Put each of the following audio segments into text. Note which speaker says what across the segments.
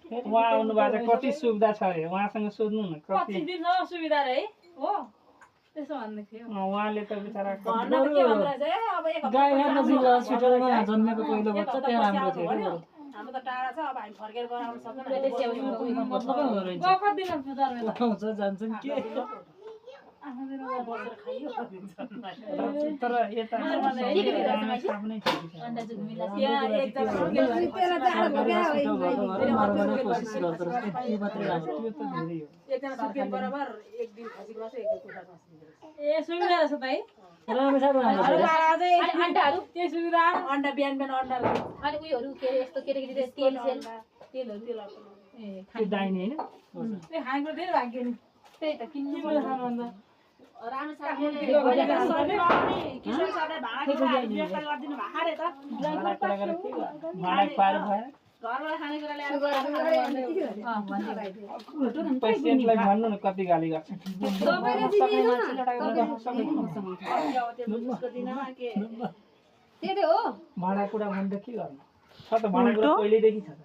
Speaker 1: उहाँ आउनु भएको कति सुविधा छ अरे उहाँसँग सोध्नु न कति
Speaker 2: सुविधा रे हो त्यसो भन्दै थियो
Speaker 1: उहाँले त बिचारा
Speaker 3: गाई हेर्न जिल्ला हस्पिटलमा जन्मेको पहिलो बच्चा त्यहाँ राम्रो थियो
Speaker 2: हाम्रो त टाढा छ अब हामी फर्केर गराउन सक्दैन
Speaker 3: मतलबै हुँदो रहेछ
Speaker 2: कति दिन पुजार
Speaker 3: आउँछ जान्छन् के
Speaker 1: तर यता
Speaker 2: अन्डा बिहान बिहान अन्डा अनि उयोहरू के अरे यस्तो केटाकेटी तेलहरू
Speaker 1: दाइने
Speaker 2: होइन खाएको धेरै भाग्यो नि त्यही त किन्नु खानुभन्दा
Speaker 1: पेसेन्टलाई भन्नु न कति गाली गर्छ भाँडाकुँडा भन्दा के गर्नु छ त भाँडाकुँडा पहिल्यैदेखि छ त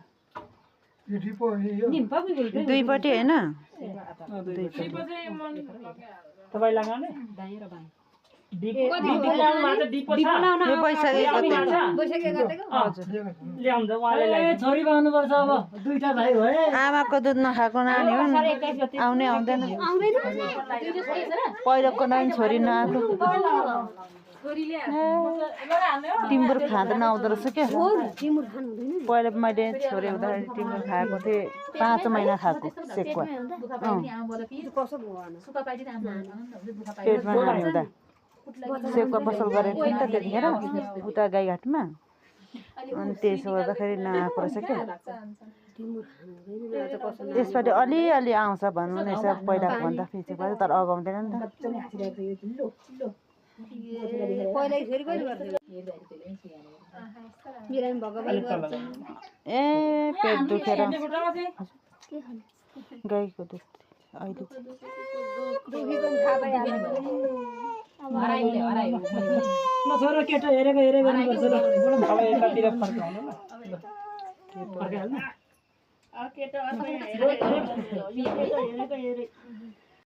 Speaker 4: दुईपट्टि हैन
Speaker 1: तपाईँ लगाउने
Speaker 3: छोरी पाउनु पर्छ अब दुईटा भाइ भए
Speaker 4: आमाको दुध नखाएको नानी हुन् आउने आउँदैन पहिलोको नानी छोरी नआएको टिम्बुर खाँदैन आउँदो रहेछ क्या पहिला मैले छोरी हुँदाखेरि टिम्बुर खाएको थिएँ 5 महिना खाएको सेकुवा पेटमा नानी हुँदा सेकुवा पसल गरेको थिएँ नि त त्यतिखेर उता गाईघाटमा अनि त्यसो गर्दाखेरि नआएको रहेछ क्या त्यसबाट अलिअलि आउँछ भन्नु नि पहिलाको भन्दा फेरि तर अगाउँदैन नि त ए पेट दुखेर गाईको दुध अहिले
Speaker 3: छोरा केटा हेरेको गर्नुपर्छ
Speaker 1: यतातिर फर्काउनु न फर्काइहाल्नु